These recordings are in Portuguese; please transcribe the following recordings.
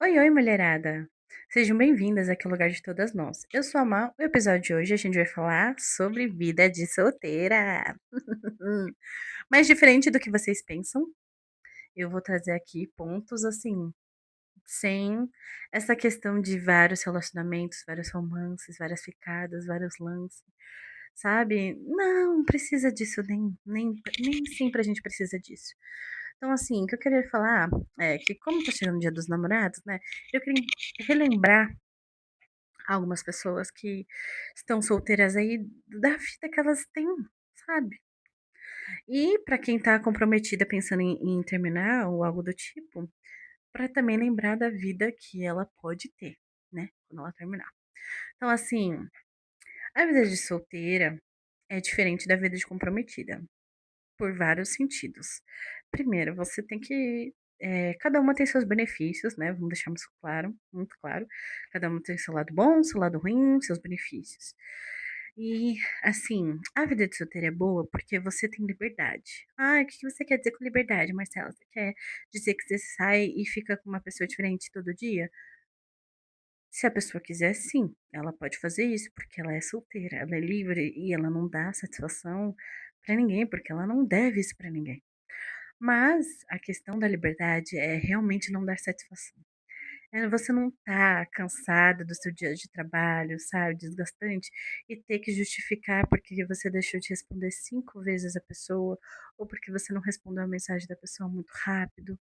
Oi, oi, mulherada! Sejam bem-vindas aqui ao lugar de todas nós. Eu sou a Mal. O episódio de hoje a gente vai falar sobre vida de solteira. Mas diferente do que vocês pensam, eu vou trazer aqui pontos assim, sem essa questão de vários relacionamentos, vários romances, várias ficadas, vários lances, sabe? Não precisa disso, nem sempre a gente precisa disso. Então, assim, o que eu queria falar é que, como tá chegando o Dia dos Namorados, né? Eu queria relembrar algumas pessoas que estão solteiras aí da vida que elas têm, sabe? E pra quem tá comprometida pensando em terminar ou algo do tipo, pra também lembrar da vida que ela pode ter, né? Quando ela terminar. Então, assim, a vida de solteira é diferente da vida de comprometida. Por vários sentidos. Primeiro, você tem que. Cada uma tem seus benefícios, né? Vamos deixar isso claro, muito claro. Cada uma tem seu lado bom, seu lado ruim, seus benefícios. E, assim, a vida de solteira é boa porque você tem liberdade. Ah, o que que você quer dizer com liberdade, Marcela? Você quer dizer que você sai e fica com uma pessoa diferente todo dia? Se a pessoa quiser, sim, ela pode fazer isso, porque ela é solteira, ela é livre e ela não dá satisfação pra ninguém, porque ela não deve isso pra ninguém. Mas a questão da liberdade é realmente não dar satisfação. É você não tá cansada do seu dia de trabalho, sabe, desgastante, e ter que justificar porque você deixou de responder 5 vezes a pessoa, ou porque você não respondeu a mensagem da pessoa muito rápido.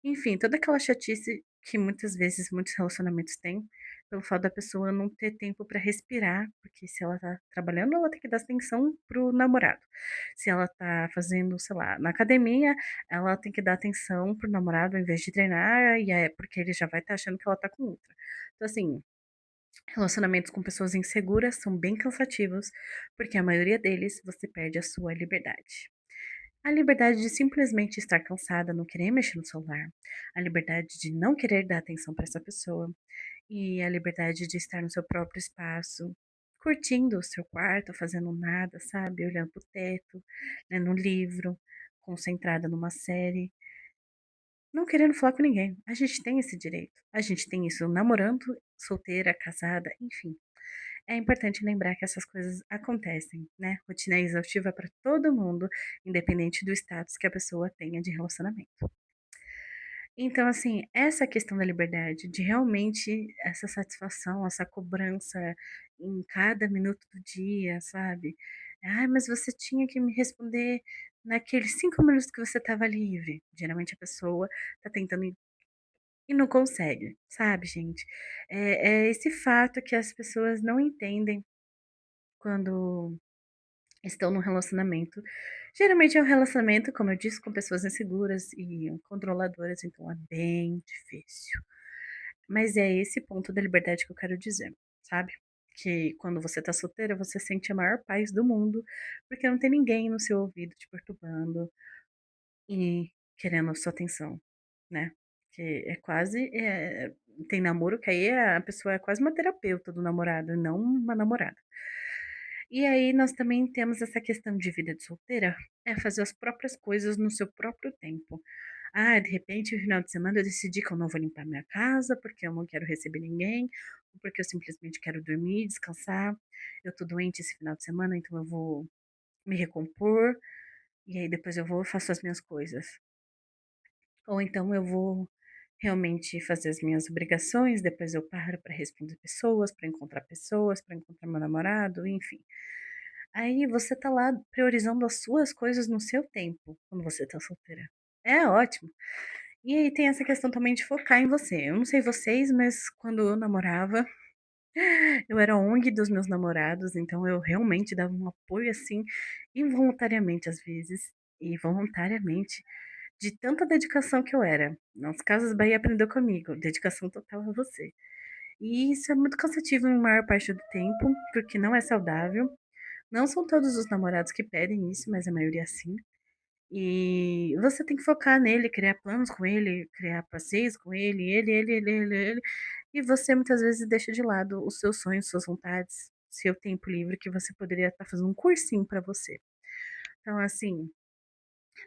Enfim, toda aquela chatice que muitas vezes muitos relacionamentos têm, pelo fato da pessoa não ter tempo pra respirar, porque se ela tá trabalhando, ela tem que dar atenção pro namorado. Se ela tá fazendo, sei lá, na academia, ela tem que dar atenção pro namorado ao invés de treinar, e é porque ele já vai estar achando que ela tá com outra. Então, assim, relacionamentos com pessoas inseguras são bem cansativos, porque a maioria deles você perde a sua liberdade. A liberdade de simplesmente estar cansada, não querer mexer no celular. A liberdade de não querer dar atenção para essa pessoa. E a liberdade de estar no seu próprio espaço, curtindo o seu quarto, fazendo nada, sabe? Olhando pro teto, lendo um livro, concentrada numa série, não querendo falar com ninguém. A gente tem esse direito. A gente tem isso namorando, solteira, casada, enfim. É importante lembrar que essas coisas acontecem, né? Rotina exaustiva para todo mundo, independente do status que a pessoa tenha de relacionamento. Então, assim, essa questão da liberdade, de realmente essa satisfação, essa cobrança em cada minuto do dia, sabe? Ai, mas você tinha que me responder naqueles 5 minutos que você estava livre. Geralmente a pessoa tá tentando e não consegue, sabe, gente? É esse fato que as pessoas não entendem quando estão num relacionamento. Geralmente é um relacionamento, como eu disse, com pessoas inseguras e controladoras, então é bem difícil. Mas é esse ponto da liberdade que eu quero dizer, sabe? Que quando você tá solteira, você sente a maior paz do mundo, porque não tem ninguém no seu ouvido te perturbando e querendo a sua atenção, né? Que é quase. Tem namoro que aí a pessoa é quase uma terapeuta do namorado, e não uma namorada. E aí nós também temos essa questão de vida de solteira, é fazer as próprias coisas no seu próprio tempo. Ah, de repente, no final de semana eu decidi que eu não vou limpar minha casa porque eu não quero receber ninguém, ou porque eu simplesmente quero dormir, descansar. Eu tô doente esse final de semana, então eu vou me recompor, e aí depois eu vou e faço as minhas coisas. Ou então eu vou realmente fazer as minhas obrigações, depois eu paro para responder pessoas, para encontrar meu namorado, enfim. Aí você tá lá priorizando as suas coisas no seu tempo, quando você tá solteira. É ótimo. E aí tem essa questão também de focar em você. Eu não sei vocês, mas quando eu namorava, eu era a ONG dos meus namorados, então eu realmente dava um apoio assim, involuntariamente às vezes, e voluntariamente, de tanta dedicação que eu era. Nas Casas Bahia aprendeu comigo, dedicação total a você. E isso é muito cansativo em maior parte do tempo, porque não é saudável. Não são todos os namorados que pedem isso, mas a maioria sim. E você tem que focar nele, criar planos com ele, criar passeios com ele. E você muitas vezes deixa de lado os seus sonhos, suas vontades, seu tempo livre que você poderia estar fazendo um cursinho pra você. Então, assim,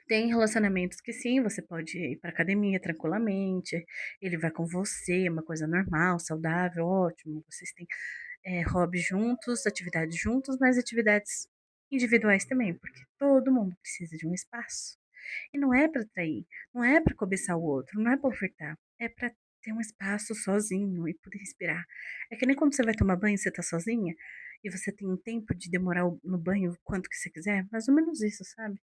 Tem relacionamentos que sim, você pode ir pra academia tranquilamente, ele vai com você, é uma coisa normal, saudável, ótimo. Vocês têm hobbies juntos, atividades juntos, mas atividades individuais também, porque todo mundo precisa de um espaço. E não é pra trair, não é pra cobiçar o outro, não é pra ofertar, é pra ter um espaço sozinho e poder respirar. É que nem quando você vai tomar banho, você tá sozinha e você tem um tempo de demorar no banho o quanto que você quiser, mais ou menos isso, sabe?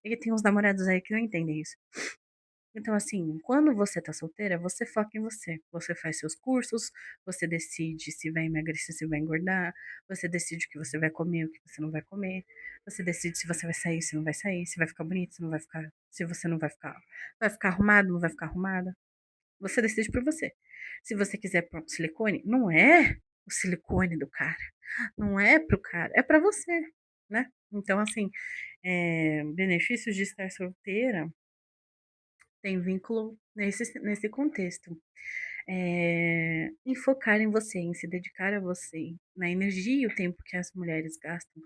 E tem uns namorados aí que não entendem isso. Então, assim, quando você tá solteira, você foca em você. Você faz seus cursos, você decide se vai emagrecer, se vai engordar, você decide o que você vai comer, o que você não vai comer, você decide se você vai sair, se não vai sair, se vai ficar bonito, se não vai ficar, se você não vai ficar arrumado, não vai ficar arrumada. Você decide por você. Se você quiser pôr silicone, não é o silicone do cara, não é pro cara, é pra você, né? Então, assim, benefícios de estar solteira tem vínculo nesse contexto. Em focar em você, em se dedicar a você, na energia e o tempo que as mulheres gastam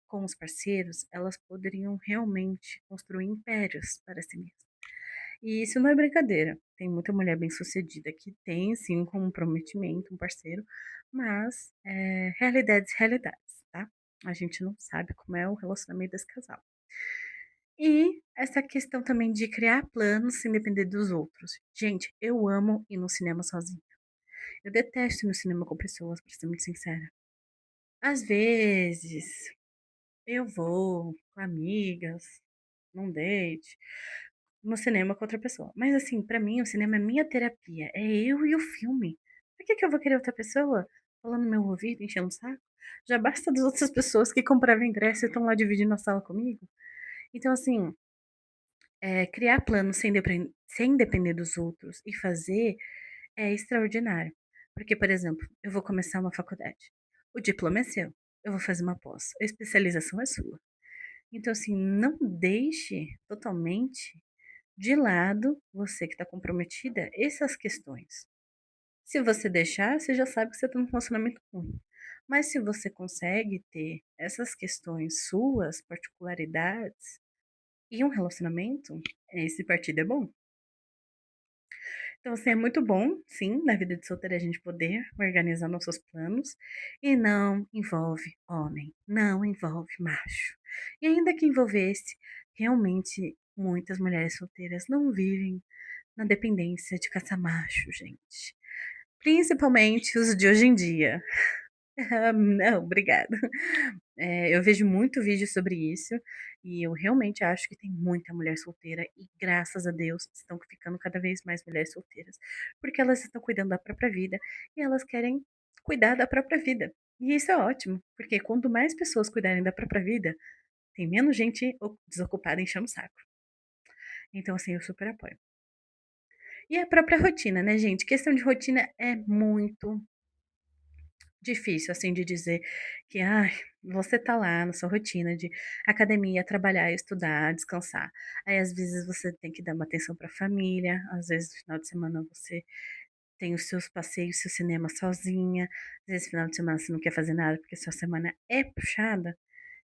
com os parceiros, elas poderiam realmente construir impérios para si mesmas. E isso não é brincadeira. Tem muita mulher bem-sucedida que tem, sim, um comprometimento, um parceiro, mas realidades, realidades, tá? A gente não sabe como é o relacionamento desse casal. E essa questão também de criar planos sem depender dos outros. Gente, eu amo ir no cinema sozinha. Eu detesto ir no cinema com pessoas, pra ser muito sincera. Às vezes, eu vou com amigas, num date, no cinema com outra pessoa. Mas assim, pra mim, o cinema é minha terapia. É eu e o filme. Por que que eu vou querer outra pessoa falando no meu ouvido, enchendo o saco? Já basta das outras pessoas que compravam ingresso e estão lá dividindo a sala comigo. Então, assim, criar planos sem depender dos outros e fazer é extraordinário. Porque, por exemplo, eu vou começar uma faculdade. O diploma é seu. Eu vou fazer uma pós. A especialização é sua. Então, assim, não deixe totalmente de lado, você que está comprometida, essas questões. Se você deixar, você já sabe que você está num relacionamento ruim. Mas se você consegue ter essas questões suas, particularidades, e um relacionamento, esse partido é bom. Então, assim, é muito bom, sim, na vida de solteira a gente poder organizar nossos planos e não envolve homem, não envolve macho. E ainda que envolvesse, realmente muitas mulheres solteiras não vivem na dependência de caça macho, gente. Principalmente os de hoje em dia. Não, obrigada. Eu vejo muito vídeo sobre isso e eu realmente acho que tem muita mulher solteira e graças a Deus estão ficando cada vez mais mulheres solteiras, porque elas estão cuidando da própria vida e elas querem cuidar da própria vida. E isso é ótimo, porque quanto mais pessoas cuidarem da própria vida, tem menos gente desocupada enchendo o saco. Então, assim, eu super apoio. E a própria rotina, né, gente? Questão de rotina é muito difícil, assim, de dizer que, ai, você tá lá na sua rotina de academia, trabalhar, estudar, descansar. Aí, às vezes, você tem que dar uma atenção pra família, às vezes, no final de semana, você tem os seus passeios, seu cinema sozinha, às vezes, no final de semana, você não quer fazer nada porque sua semana é puxada.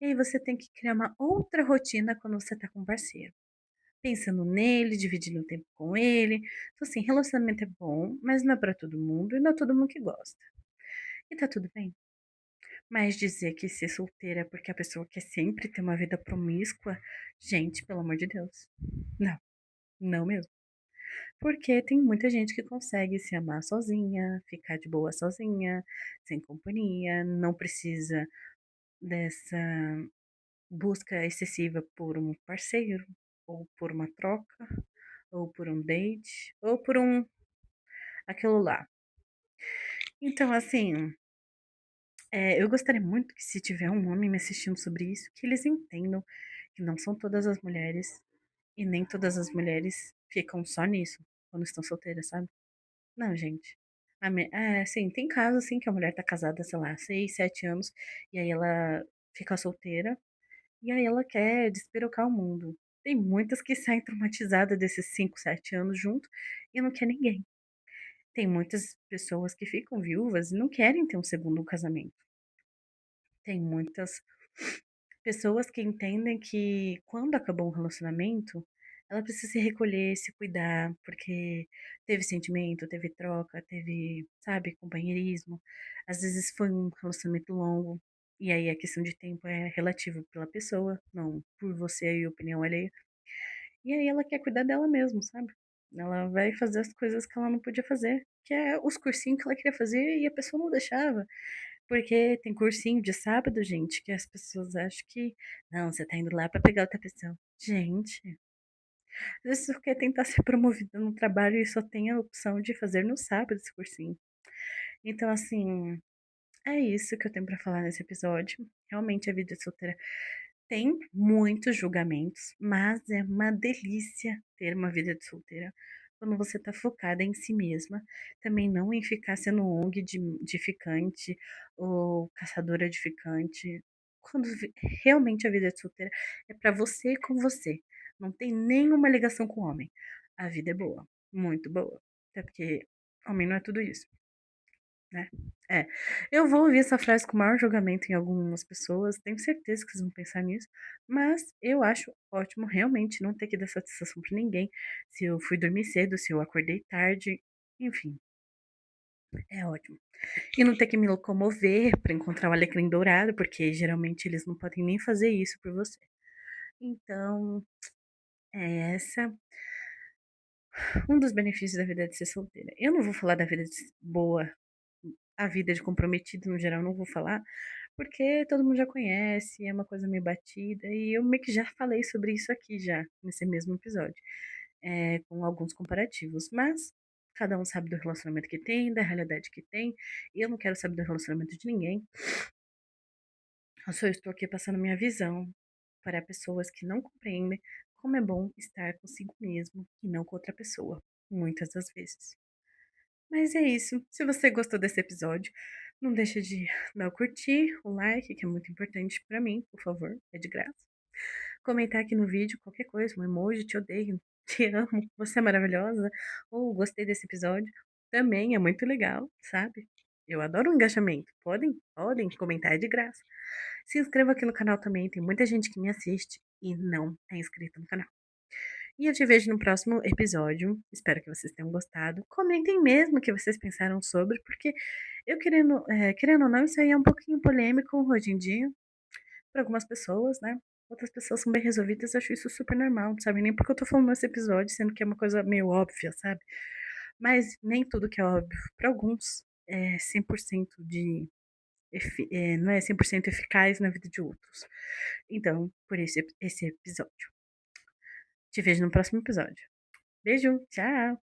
E aí, você tem que criar uma outra rotina quando você tá com um parceiro. Pensando nele, dividindo o tempo com ele. Então, assim, relacionamento é bom, mas não é pra todo mundo e não é todo mundo que gosta. E tá tudo bem. Mas dizer que ser solteira é porque a pessoa quer sempre ter uma vida promíscua, gente, pelo amor de Deus. Não, não mesmo. Porque tem muita gente que consegue se amar sozinha, ficar de boa sozinha, sem companhia, não precisa dessa busca excessiva por um parceiro, ou por uma troca, ou por um date, ou por um aquilo lá. Então, assim, eu gostaria muito que se tiver um homem me assistindo sobre isso, que eles entendam que não são todas as mulheres e nem todas as mulheres ficam só nisso quando estão solteiras, sabe? Não, gente. Assim, tem casos assim que a mulher tá casada, sei lá, 6, 7 anos, e aí ela fica solteira, e aí ela quer despirocar o mundo. Tem muitas que saem traumatizadas desses 5, 7 anos junto e não quer ninguém. Tem muitas pessoas que ficam viúvas e não querem ter um segundo casamento. Tem muitas pessoas que entendem que quando acabou um relacionamento, ela precisa se recolher, se cuidar, porque teve sentimento, teve troca, teve, sabe, companheirismo. Às vezes foi um relacionamento longo, e aí a questão de tempo é relativa pela pessoa, não por você e opinião alheia. E aí ela quer cuidar dela mesma, sabe? Ela vai fazer as coisas que ela não podia fazer, que é os cursinhos que ela queria fazer e a pessoa não deixava. Porque tem cursinho de sábado, gente, que as pessoas acham que, não, você tá indo lá pra pegar outra pessoa. Gente, às vezes você quer tentar ser promovida no trabalho e só tem a opção de fazer no sábado esse cursinho. Então, assim, é isso que eu tenho pra falar nesse episódio. Realmente a vida de solteira tem muitos julgamentos, mas é uma delícia ter uma vida de solteira quando você tá focada em si mesma, também não em ficar sendo ONG de ficante ou caçadora de ficante. Quando realmente a vida de solteira é pra você e com você, não tem nenhuma ligação com o homem. A vida é boa, muito boa, até porque homem não é tudo isso, né? É. Eu vou ouvir essa frase com o maior julgamento em algumas pessoas, tenho certeza que vocês vão pensar nisso, mas eu acho ótimo realmente não ter que dar satisfação pra ninguém. Se eu fui dormir cedo, se eu acordei tarde, enfim, é ótimo. E não ter que me locomover pra encontrar o alecrim dourado, porque geralmente eles não podem nem fazer isso por você. Então, é essa um dos benefícios da vida de ser solteira. Eu não vou falar da vida boa, a vida de comprometido no geral, não vou falar, porque todo mundo já conhece, é uma coisa meio batida, e eu meio que já falei sobre isso aqui já, nesse mesmo episódio, com alguns comparativos. Mas cada um sabe do relacionamento que tem, da realidade que tem, e eu não quero saber do relacionamento de ninguém. Eu só estou aqui passando minha visão para pessoas que não compreendem como é bom estar consigo mesmo e não com outra pessoa, muitas das vezes. Mas é isso. Se você gostou desse episódio, não deixa de dar o curtir, o like, que é muito importante pra mim, por favor, é de graça. Comentar aqui no vídeo qualquer coisa, um emoji, te odeio, te amo, você é maravilhosa, ou gostei desse episódio, também é muito legal, sabe? Eu adoro o engajamento. Podem comentar, é de graça. Se inscreva aqui no canal também, tem muita gente que me assiste e não é inscrita no canal. E eu te vejo no próximo episódio. Espero que vocês tenham gostado. Comentem mesmo o que vocês pensaram sobre, porque eu querendo ou não, isso aí é um pouquinho polêmico hoje em dia, para algumas pessoas, né? Outras pessoas são bem resolvidas, eu acho isso super normal, não sabe nem porque eu tô falando nesse episódio, sendo que é uma coisa meio óbvia, sabe? Mas nem tudo que é óbvio, para alguns, é 100% não é 100% eficaz na vida de outros. Então, por isso esse episódio. Te vejo no próximo episódio. Beijo, tchau!